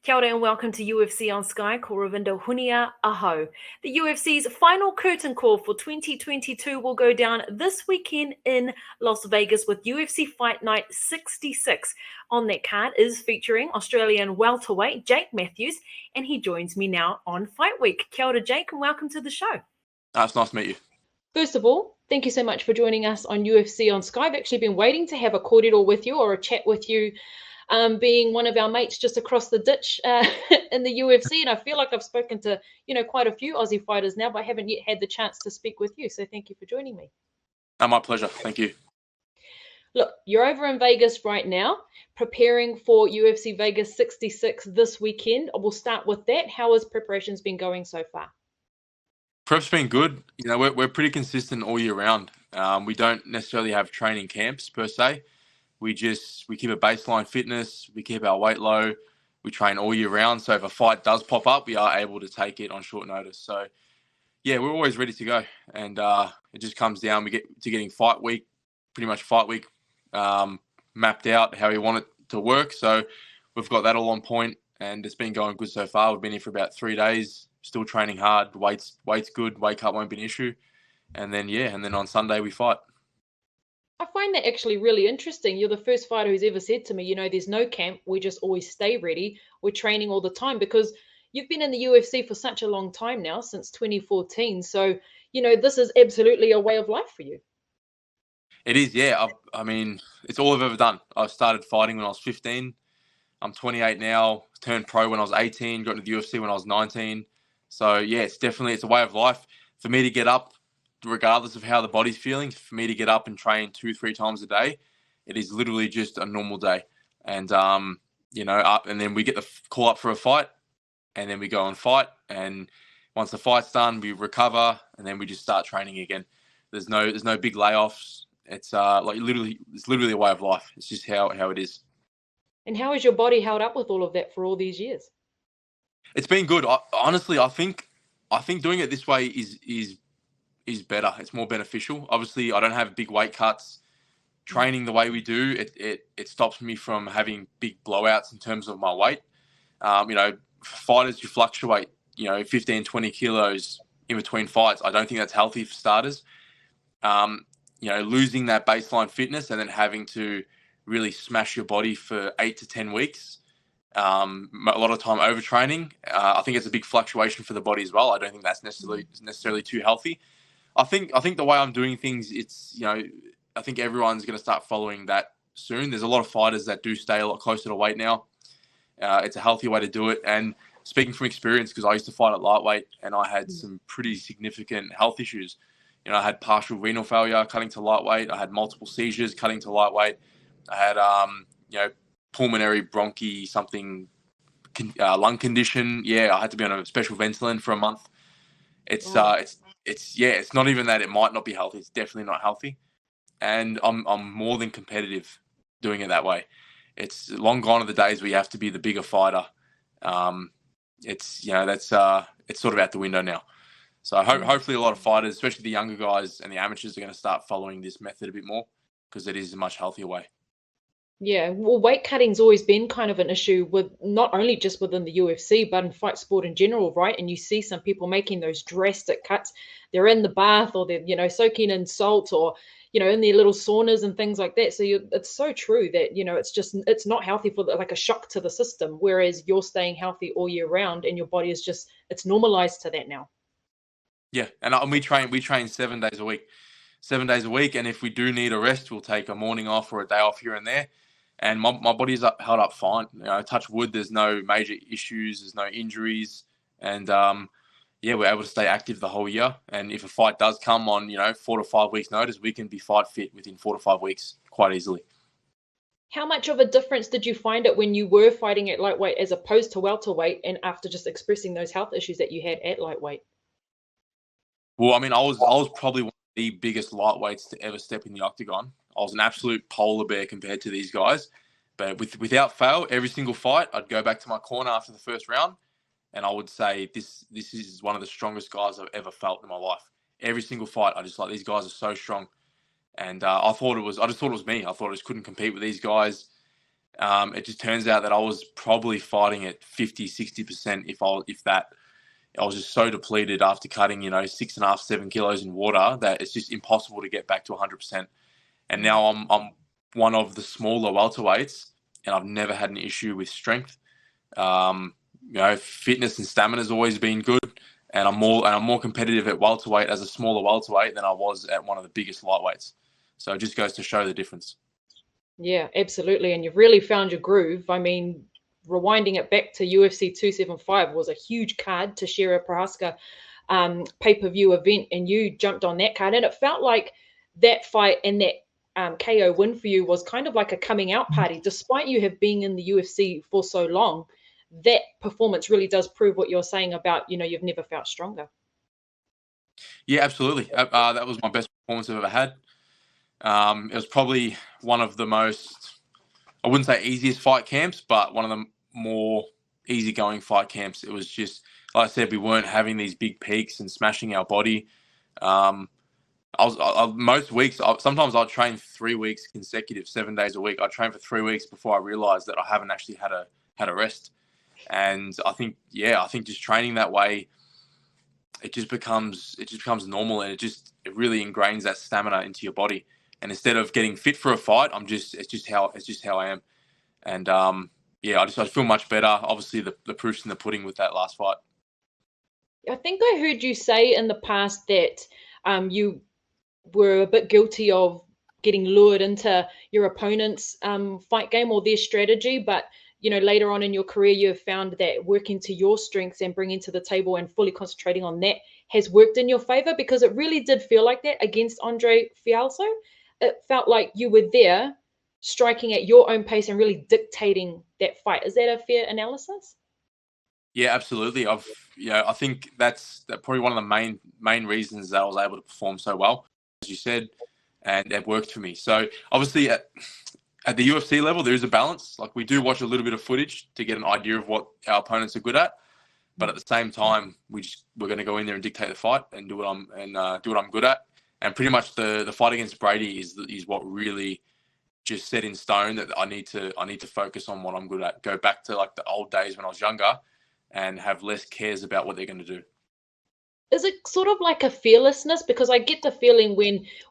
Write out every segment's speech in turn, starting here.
Kia ora and welcome to UFC on Sky. Ko Ravindo Hunia Aho. The UFC's final curtain call for 2022 will go down this weekend in Las Vegas with UFC Fight Night 66. On that card is featuring Australian welterweight Jake Matthews, and he joins me now on Fight Week. Kia ora, Jake, and welcome to the show. It's nice to meet you. First of all, thank you so much for joining us on UFC on Sky. I've actually been waiting to have a cordial with you or a chat with you, being one of our mates just across the ditch in the UFC. And I feel like I've spoken to, quite a few Aussie fighters now, but I haven't yet had the chance to speak with you. So thank you for joining me. My pleasure. Thank you. Look, you're over in Vegas right now, preparing for UFC Vegas 66 this weekend. We'll start with that. How has preparations been going so far? Prep's been good. We're pretty consistent all year round. We don't necessarily have training camps per se. We keep a baseline fitness. We keep our weight low. We train all year round. So if a fight does pop up, we are able to take it on short notice. So yeah, we're always ready to go. And it just comes down. We get to getting fight week mapped out how we want it to work. So we've got that all on point, and it's been going good so far. We've been here for about 3 days, still training hard. Weight's good. Weight cut won't be an issue. And then on Sunday we fight. I find that actually really interesting. You're the first fighter who's ever said to me, there's no camp. We just always stay ready. We're training all the time, because you've been in the UFC for such a long time now, since 2014. So, this is absolutely a way of life for you. It is, yeah. It's all I've ever done. I started fighting when I was 15. I'm 28 now, turned pro when I was 18, got into the UFC when I was 19. So, yeah, it's a way of life. For me to get up, regardless of how the body's feeling, for me to get up and train 2-3 times a day, it is literally just a normal day. And, up, and then we get the call up for a fight, and then we go and fight. And once the fight's done, we recover, and then we just start training again. There's no big layoffs. It's literally a way of life. It's just how it is. And how has your body held up with all of that for all these years? It's been good. Honestly, I think doing it this way is better. It's more beneficial. Obviously, I don't have big weight cuts. Training the way we do, it stops me from having big blowouts in terms of my weight. Fighters who fluctuate, 15, 20 kilos in between fights, I don't think that's healthy for starters. Losing that baseline fitness and then having to really smash your body for 8 to 10 weeks, a lot of time overtraining. I think it's a big fluctuation for the body as well. I don't think that's necessarily too healthy. I think the way I'm doing things, I think everyone's going to start following that soon. There's a lot of fighters that do stay a lot closer to weight now. It's a healthy way to do it. And speaking from experience, because I used to fight at lightweight and I had some pretty significant health issues. I had partial renal failure cutting to lightweight. I had multiple seizures cutting to lightweight. I had, pulmonary bronchi lung condition. Yeah, I had to be on a special Ventolin for a month. It's not even that it might not be healthy. It's definitely not healthy. And I'm more than competitive doing it that way. It's long gone are the days where you have to be the bigger fighter. It's sort of out the window now. So hopefully a lot of fighters, especially the younger guys and the amateurs, are going to start following this method a bit more, because it is a much healthier way. Yeah, well, weight cutting's always been kind of an issue with not only just within the UFC, but in fight sport in general, right? And you see some people making those drastic cuts. They're in the bath, or they're, soaking in salt, or, in their little saunas and things like that. So it's so true that, it's not healthy for like a shock to the system, whereas you're staying healthy all year round and your body is it's normalized to that now. Yeah, and we train 7 days a week. 7 days a week, and if we do need a rest, we'll take a morning off or a day off here and there. And my body's held up fine. Touch wood, there's no major issues, there's no injuries, and we're able to stay active the whole year. And if a fight does come on, 4 to 5 weeks notice, we can be fight fit within 4 to 5 weeks quite easily. How much of a difference did you find it when you were fighting at lightweight as opposed to welterweight, and after just expressing those health issues that you had at lightweight? Well, I was probably one of the biggest lightweights to ever step in the octagon. I was an absolute polar bear compared to these guys. But without fail, every single fight, I'd go back to my corner after the first round, and I would say, this is one of the strongest guys I've ever felt in my life. Every single fight, I just these guys are so strong. And I just thought it was me. I thought I just couldn't compete with these guys. It just turns out that I was probably fighting at 50, 60% if that. I was just so depleted after cutting, 6.5, 7 kilos in water that it's just impossible to get back to 100%. And now I'm one of the smaller welterweights, and I've never had an issue with strength. Fitness and stamina has always been good, and I'm more competitive at welterweight as a smaller welterweight than I was at one of the biggest lightweights. So it just goes to show the difference. Yeah, absolutely. And you've really found your groove. I mean, rewinding it back to UFC 275 was a huge card to Shera Prohaska pay-per-view event, and you jumped on that card. And it felt like that fight and that KO win for you was kind of like a coming out party. Despite you have been in the UFC for so long, that performance really does prove what you're saying about, you've never felt stronger. Yeah, absolutely. That was my best performance I've ever had. It was probably one of the most, I wouldn't say easiest fight camps, but one of the more easygoing fight camps. It was just, like I said, we weren't having these big peaks and smashing our body. Most weeks, sometimes I'd train 3 weeks consecutive, 7 days a week. I'd train for 3 weeks before I realized that I haven't actually had a rest. And I think just training that way, it just becomes normal, and it really ingrains that stamina into your body. And instead of getting fit for a fight, it's just how I am. And I feel much better. Obviously, the proof's in the pudding with that last fight. I think I heard you say in the past that you were a bit guilty of getting lured into your opponent's fight game or their strategy, but later on in your career, you have found that working to your strengths and bringing to the table and fully concentrating on that has worked in your favor, because it really did feel like that against Andre Fialso. It felt like you were there striking at your own pace and really dictating that fight. Is that a fair analysis? Yeah, absolutely. I think that's probably one of the main reasons that I was able to perform so well, as you said, and it worked for me. So obviously at the UFC level, there is a balance. Like, we do watch a little bit of footage to get an idea of what our opponents are good at, but at the same time, we're going to go in there and dictate the fight and do what I'm good at. And pretty much the fight against Brady is what really just set in stone that I need to focus on what I'm good at. Go back to like the old days when I was younger, and have less cares about what they're going to do. Is it sort of like a fearlessness? Because I get the feeling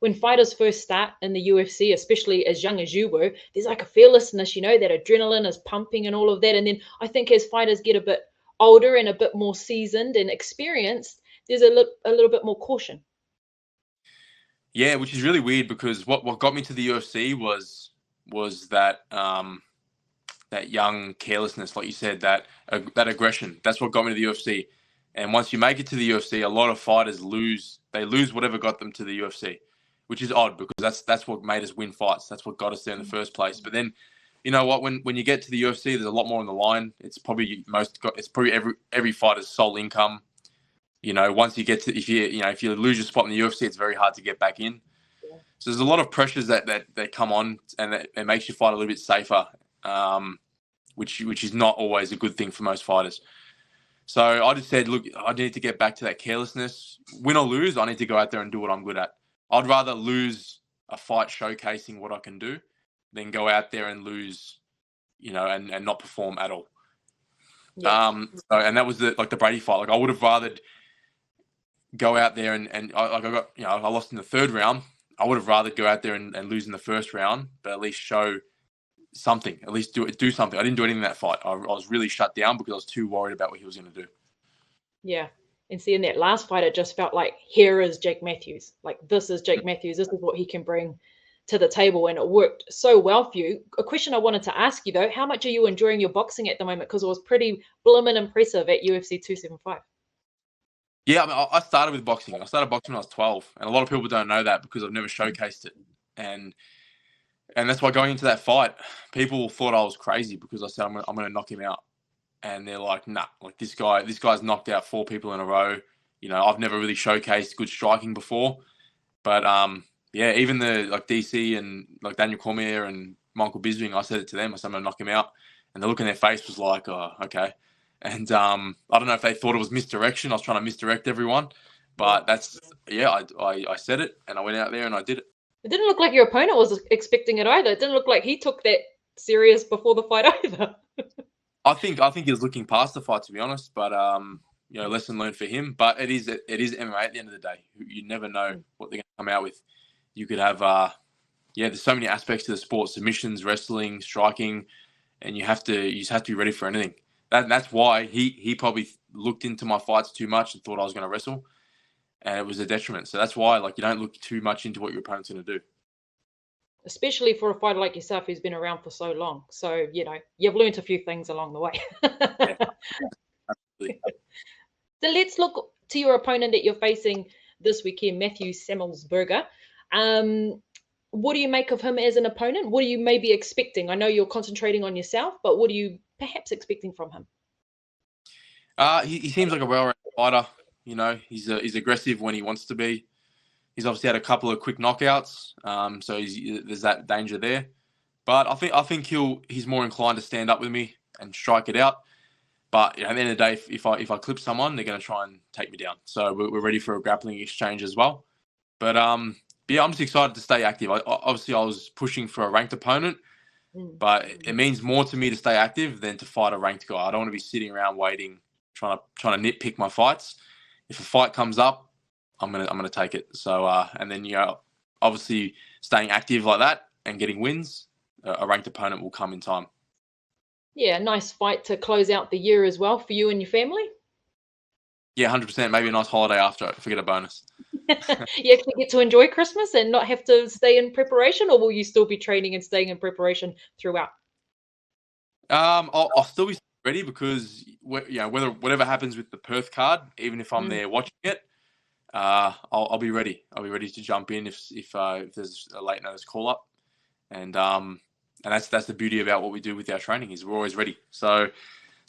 when fighters first start in the UFC, especially as young as you were, there's like a fearlessness, that adrenaline is pumping and all of that. And then I think as fighters get a bit older and a bit more seasoned and experienced, there's a little bit more caution. Yeah, which is really weird, because what got me to the UFC was that that young carelessness, like you said, that aggression. That's what got me to the UFC. And once you make it to the UFC, a lot of fighters lose whatever got them to the UFC, which is odd, because that's what made us win fights. That's what got us there in the first place. But then, you know what? When you get to the UFC, there's a lot more on the line. It's probably every fighter's sole income. Once you get to, if you lose your spot in the UFC, it's very hard to get back in. Yeah. So there's a lot of pressures that come on, and it makes you fight a little bit safer, which is not always a good thing for most fighters. So I just said, look, I need to get back to that carelessness. Win or lose, I need to go out there and do what I'm good at. I'd rather lose a fight showcasing what I can do than go out there and lose, and not perform at all. Yeah. And that was the Brady fight. Like, I would have rathered go out there and I lost in the third round. I would have rather go out there and lose in the first round, but at least show something, at least do something. I didn't do anything in that fight. I was really shut down because I was too worried about what he was going to do. Yeah. And see, in that last fight, it just felt like, here is Jake Matthews. Like, this is Jake Matthews. This is what he can bring to the table. And it worked so well for you. A question I wanted to ask you, though, how much are you enjoying your boxing at the moment? Because it was pretty blooming impressive at UFC 275. Yeah, I started with boxing. I started boxing when I was 12. And a lot of people don't know that because I've never showcased it. And that's why going into that fight, people thought I was crazy because I said I'm going to knock him out, and they're like, nah, like this guy's knocked out 4 people in a row. I've never really showcased good striking before, but even the DC and Daniel Cormier and Michael Bisping, I said it to them. I said I'm going to knock him out, and the look on their face was like, oh, okay. And I don't know if they thought it was misdirection. I was trying to misdirect everyone, but I said it, and I went out there and I did it. It didn't look like your opponent was expecting it either. It didn't look like he took that serious before the fight either. I think he was looking past the fight, to be honest. But lesson learned for him. But it is MMA at the end of the day. You never know what they're going to come out with. You could have there's so many aspects to the sport: submissions, wrestling, striking, and you just have to be ready for anything. That's why he probably looked into my fights too much and thought I was going to wrestle, and it was a detriment. So that's why, you don't look too much into what your opponent's going to do. Especially for a fighter like yourself who's been around for so long. So, you've learned a few things along the way. Yeah, absolutely. So let's look to your opponent that you're facing this weekend, Matthew Semelsberger. What do you make of him as an opponent? What are you maybe expecting? I know you're concentrating on yourself, but what are you perhaps expecting from him? He seems like a well-rounded fighter. He's aggressive when he wants to be. He's obviously had a couple of quick knockouts, so there's that danger there. But I think he's more inclined to stand up with me and strike it out. But at the end of the day, if I clip someone, they're going to try and take me down. So we're ready for a grappling exchange as well. But I'm just excited to stay active. I was pushing for a ranked opponent, but it means more to me to stay active than to fight a ranked guy. I don't want to be sitting around waiting, trying to nitpick my fights. If a fight comes up, I'm gonna take it. So and then obviously staying active like that and getting wins, a ranked opponent will come in time. Yeah, nice fight to close out the year as well for you and your family. Yeah, 100%. Maybe a nice holiday after it. Forget a bonus. You actually get to enjoy Christmas and not have to stay in preparation, or will you still be training and staying in preparation throughout? I'll still be ready because whatever happens with the Perth card, even if I'm there watching it, I'll be ready. I'll be ready to jump in if there's a late notice call up, and that's the beauty about what we do with our training is we're always ready. So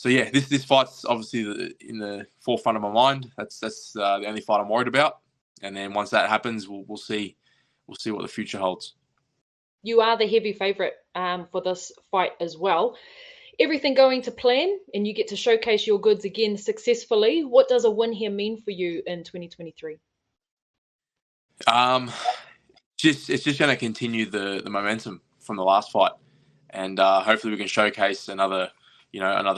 yeah, this fight's obviously in the forefront of my mind. That's the only fight I'm worried about, and then once that happens, we'll see what the future holds. You are the heavy favorite for this fight as well. Everything going to plan, and you get to showcase your goods again successfully. What does a win here mean for you in 2023? It's just going to continue the momentum from the last fight, and hopefully we can showcase another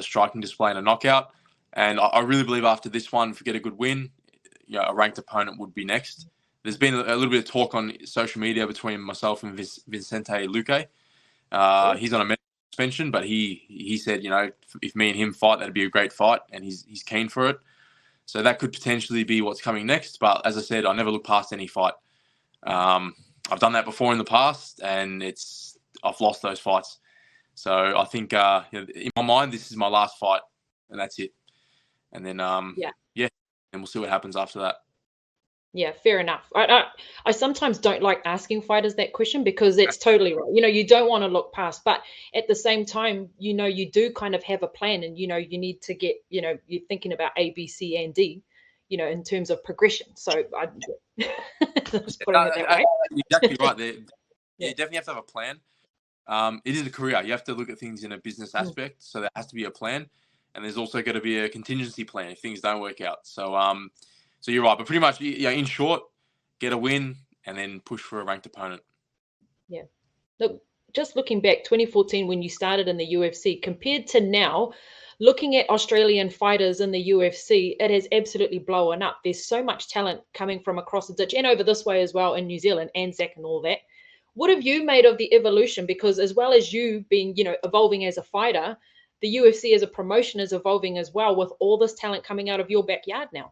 striking display and a knockout. And I really believe after this one, if we get a good win, a ranked opponent would be next. There's been a little bit of talk on social media between myself and Vicente Luque. He's on a medical suspension, but he said, if me and him fight, that'd be a great fight, and he's keen for it. So that could potentially be what's coming next. But as I said, I never look past any fight. I've done that before in the past, and I've lost those fights. So I think in my mind, this is my last fight, and that's it. And then and we'll see what happens after that. Yeah, fair enough. I sometimes don't like asking fighters that question because it's totally right. You don't want to look past, but at the same time, you do kind of have a plan, and you need to get, you're thinking about A, B, C, and D, in terms of progression. So I just putting it that way. Exactly right. You definitely have to have a plan. It is a career. You have to look at things in a business aspect, so there has to be a plan, and there's also got to be a contingency plan if things don't work out. So you're right, but pretty much, in short, get a win and then push for a ranked opponent. Yeah. Look, just looking back, 2014 when you started in the UFC, compared to now, looking at Australian fighters in the UFC, it has absolutely blown up. There's so much talent coming from across the ditch and over this way as well in New Zealand, Anzac and all that. What have you made of the evolution? Because as well as you being, evolving as a fighter, the UFC as a promotion is evolving as well with all this talent coming out of your backyard now.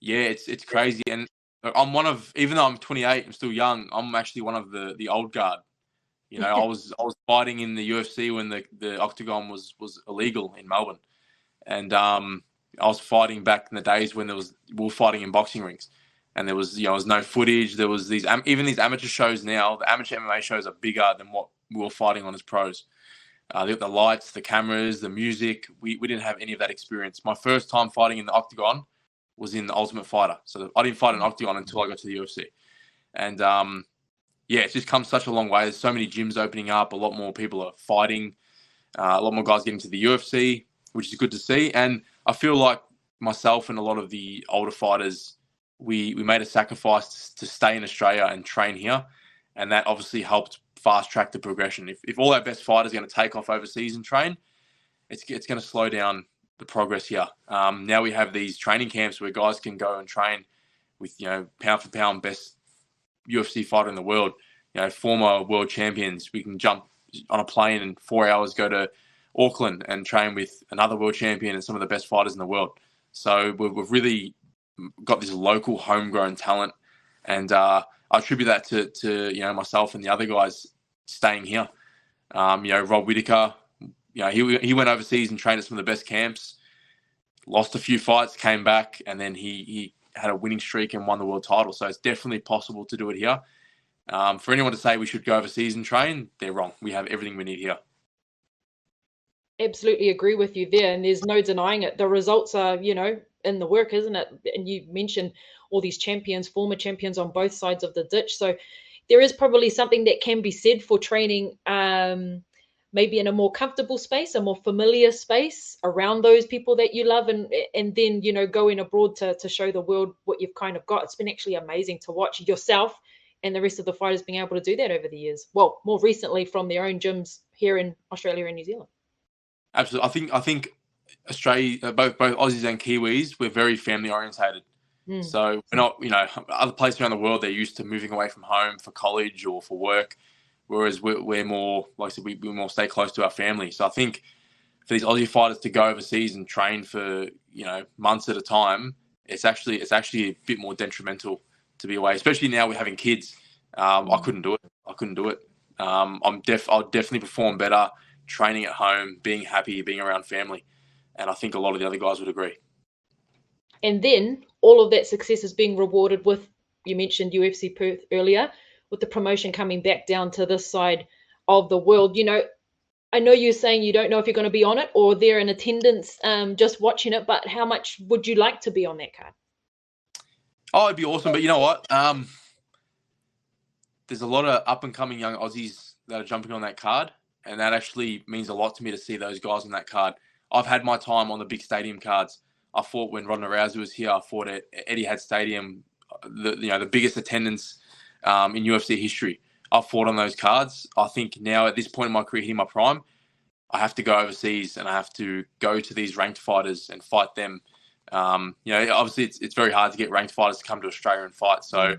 Yeah, it's crazy. And I'm even though I'm 28, I'm still young, I'm actually one of the old guard. I was fighting in the UFC when the octagon was illegal in Melbourne. And I was fighting back in the days when we were fighting in boxing rings. And there was no footage. There was these amateur shows now. The amateur MMA shows are bigger than what we were fighting on as pros. They got the lights, the cameras, the music. We didn't have any of that experience. My first time fighting in the octagon was in the Ultimate Fighter. So I didn't fight an octagon until I got to the UFC. And it's just come such a long way. There's so many gyms opening up. A lot more people are fighting. A lot more guys getting to the UFC, which is good to see. And I feel like myself and a lot of the older fighters, we made a sacrifice to stay in Australia and train here. And that obviously helped fast track the progression. If all our best fighters are going to take off overseas and train, it's going to slow down the progress here. Now we have these training camps where guys can go and train with, pound for pound best UFC fighter in the world, former world champions. We can jump on a plane in 4 hours, go to Auckland and train with another world champion and some of the best fighters in the world. So we've really got this local homegrown talent, and I attribute that to myself and the other guys staying here. Rob Whittaker, he went overseas and trained at some of the best camps, lost a few fights, came back, and then he had a winning streak and won the world title. So it's definitely possible to do it here. For anyone to say we should go overseas and train, they're wrong. We have everything we need here. Absolutely agree with you there, and there's no denying it. The results are, in the work, isn't it? And you mentioned all these champions, former champions on both sides of the ditch. So there is probably something that can be said for training maybe in a more comfortable space, a more familiar space around those people that you love, and then, going abroad to show the world what you've kind of got. It's been actually amazing to watch yourself and the rest of the fighters being able to do that over the years. Well, more recently from their own gyms here in Australia and New Zealand. Absolutely. I think Australia, both Aussies and Kiwis, we're very family orientated. So we're not, other places around the world, they're used to moving away from home for college or for work, whereas we're more, like I said, we more stay close to our family. So I think for these Aussie fighters to go overseas and train for, months at a time, it's actually a bit more detrimental to be away, especially now we're having kids. I couldn't do it. I'll definitely perform better training at home, being happy, being around family. And I think a lot of the other guys would agree. And then all of that success is being rewarded with, you mentioned UFC Perth earlier, with the promotion coming back down to this side of the world. I know you're saying you don't know if you're going to be on it or there in attendance just watching it, but how much would you like to be on that card? Oh, it'd be awesome. But you know what? There's a lot of up-and-coming young Aussies that are jumping on that card, and that actually means a lot to me to see those guys on that card. I've had my time on the big stadium cards. I fought when Ronda Rousey was here. I fought at Etihad Stadium, the biggest attendance in UFC history. I've fought on those cards. I think now at this point in my career, hitting my prime, I have to go overseas and I have to go to these ranked fighters and fight them. Obviously it's very hard to get ranked fighters to come to Australia and fight. So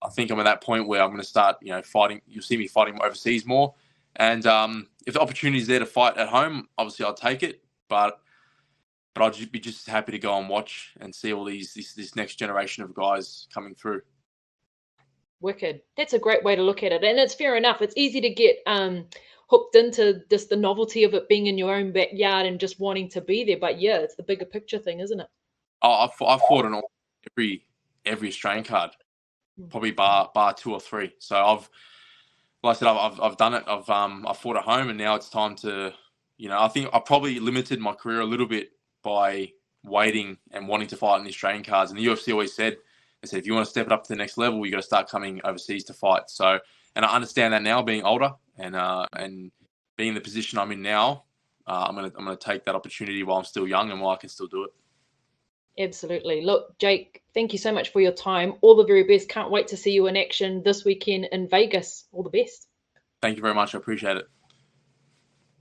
I think I'm at that point where I'm going to start, fighting. You'll see me fighting overseas more. And if the opportunity is there to fight at home, obviously I'll take it. But I'll be just happy to go and watch and see all this next generation of guys coming through. Wicked. That's a great way to look at it. And it's fair enough. It's easy to get hooked into just the novelty of it being in your own backyard and just wanting to be there. But yeah, it's the bigger picture thing, isn't it? I've fought on every Australian card, probably bar 2 or 3. So I've done it. I've fought at home, and now it's time to, I think I probably limited my career a little bit by waiting and wanting to fight on the Australian cards. And the UFC always said, if you want to step it up to the next level, you got to start coming overseas to fight. So, and I understand that now, being older and being in the position I'm in now, I'm gonna take that opportunity while I'm still young and while I can still do it. Absolutely. Look, Jake, thank you so much for your time. All the very best. Can't wait to see you in action this weekend in Vegas. All the best. Thank you very much. I appreciate it.